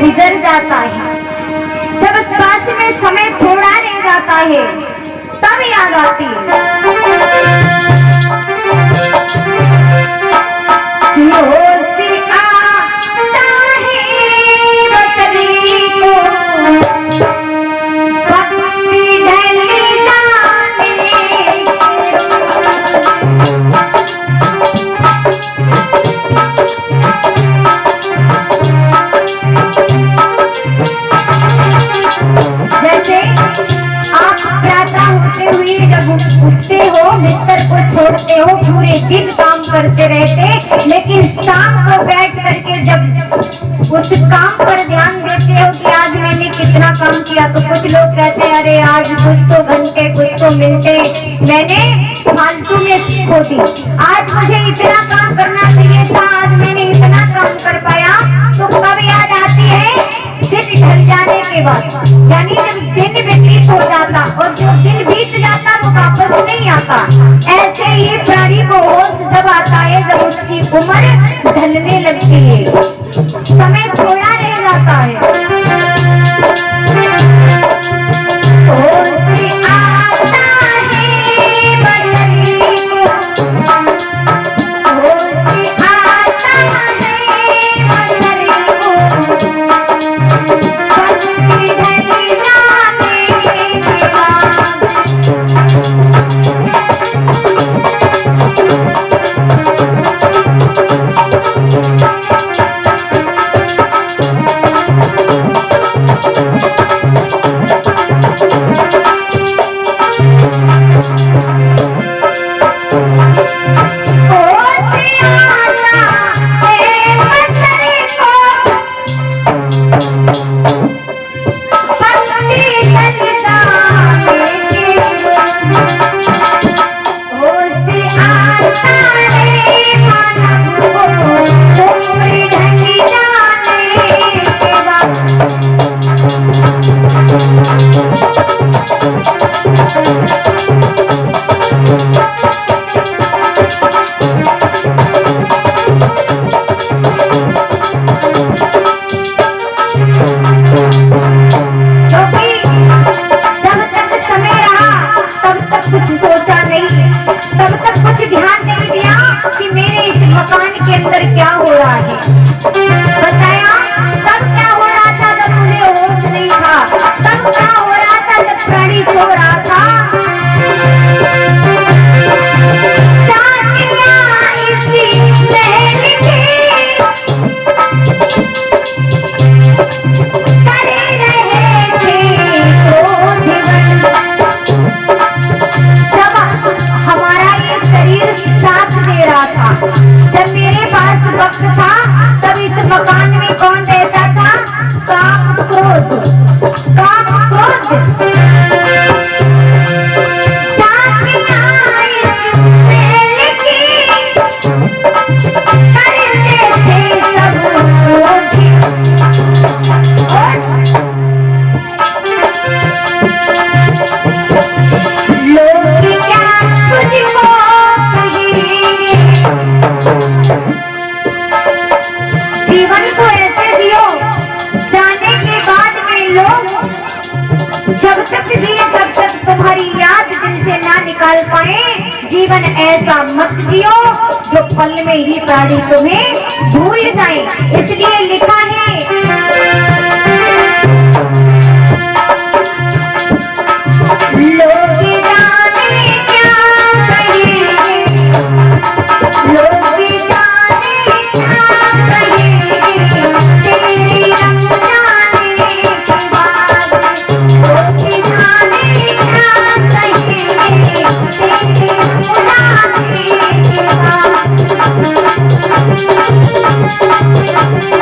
गुजर जाता है, जब पास में समय थोड़ा रह जाता है, तब याद आती है उठते हो, बिस्तर को छोड़ते हो, पूरे दिन काम करते रहते, लेकिन शाम को बैठ करके जब उस काम पर ध्यान देते हो कि आज मैंने कितना काम किया, तो कुछ लोग कहते हैं अरे आज कुछ तो घंटे कुछ तो मिनटे मैंने फालतू में खो दी, आज मुझे इतना काम करना चाहिए था, आज मैंने इतना काम कर पाया। तो कब याद आती है? दिन ढल जाने के बाद, यानी जब दिन व्यतीत हो जाता और जो दिन बीत जाता वो वापस नहीं आता। ऐसे ही प्राणी को होश जब आता है जब उसकी उम्र ढलने लगती है, समय थोड़ा रह जाता है। जब मेरे पास वक्त था तब इस मकान में कौन रहता था? काम क्रोध, काम क्रोध। जीवन को ऐसे दियो जाने के बाद में लोग जब तक जिए तब तक तुम्हारी याद दिल से ना निकाल पाए। जीवन ऐसा मत जियो जो पल में ही प्राणी तुम्हें भूल जाए। इसलिए लिखा है लोग जाने क्या कहेंगे, लोग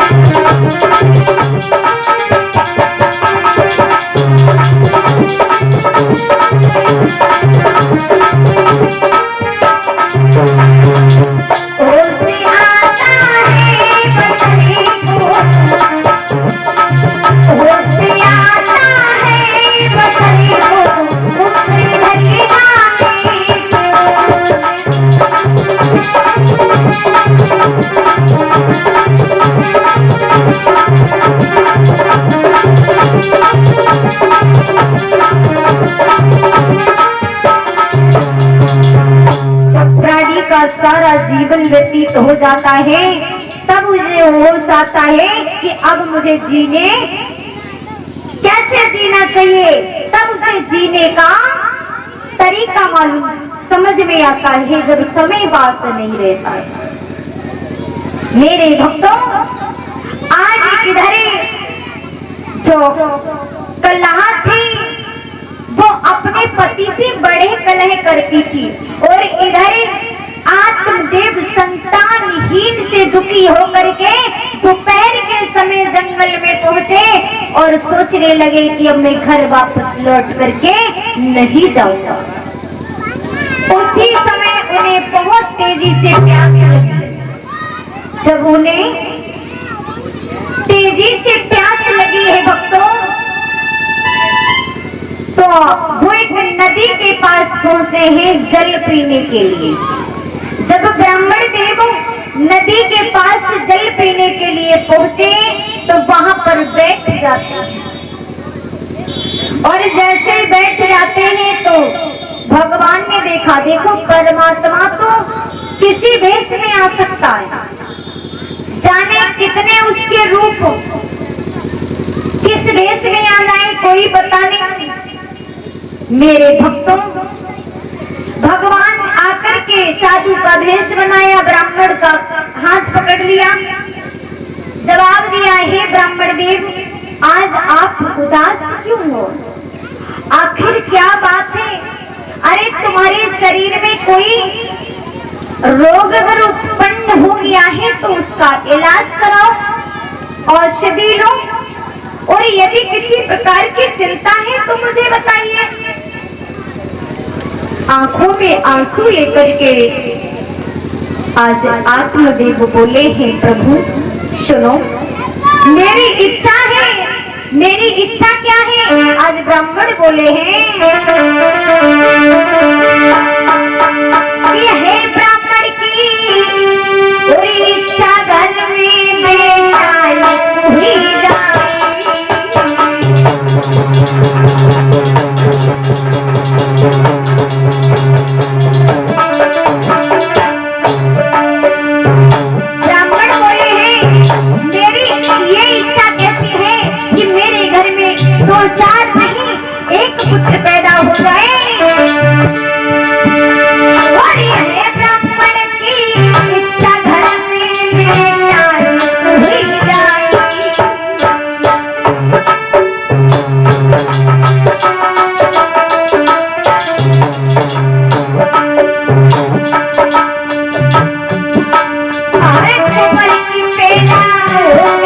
Thank you. जाता है, तब मुझे होश आता है कि अब मुझे जीने कैसे जीना चाहिए। तब उसे जीने का तरीका मालूम समझ में आता है जब समय पास नहीं रहता है। मेरे भक्तों, आज इधर जो कलह थी वो अपने पति से बड़े कलह करती थी, और इधर आत्मदेव संतानहीन से दुखी होकर के दोपहर के समय जंगल में पहुंचे और सोचने लगे कि अब मैं घर वापस लौट करके नहीं जाऊंगा। उसी समय उन्हें बहुत तेजी से प्यास लगी। जब उन्हें तेजी से प्यास लगी है भक्तों, तो वो एक नदी के पास पहुंचे हैं जल पीने के लिए। जब ब्राह्मण देव नदी के पास जल पीने के लिए पहुंचे तो वहां पर बैठ जाते हैं, और जैसे ही बैठ जाते हैं तो भगवान ने देखा, देखो परमात्मा तो किसी भेष में आ सकता है, जाने कितने उसके रूप किस भेष में आ जाए कोई पता नहीं। मेरे भक्तों, भगवान आकर के साधु का भेष बनाया, ब्राह्मण का हाथ पकड़ लिया, जवाब दिया, हे ब्राह्मण देव, आज आप उदास क्यों हो? आखिर क्या बात है? अरे तुम्हारे शरीर में कोई रोग अगर उत्पन्न हो गया है तो उसका इलाज कराओ, औषधि लो, और यदि किसी प्रकार की चिंता है तो मुझे बताइए। आंखों में आंसू लेकर के आज आत्मदेव बोले हैं, प्रभु सुनो, मेरी इच्छा है। मेरी इच्छा क्या है? आज ब्राह्मण बोले हैं कि हे ब्राह्मण की पूरी इच्छा घर में बेचाई हुई जाए। ब्राह्मण बोले हैं, मेरी ये इच्छा कैसी है कि मेरे घर में 2-4 नहीं, एक पुत्र पैदा हो जाए। और ये ब्राह्मण की इच्छा घर में बेचाई हुई जाए। भारत पर की पैदा हो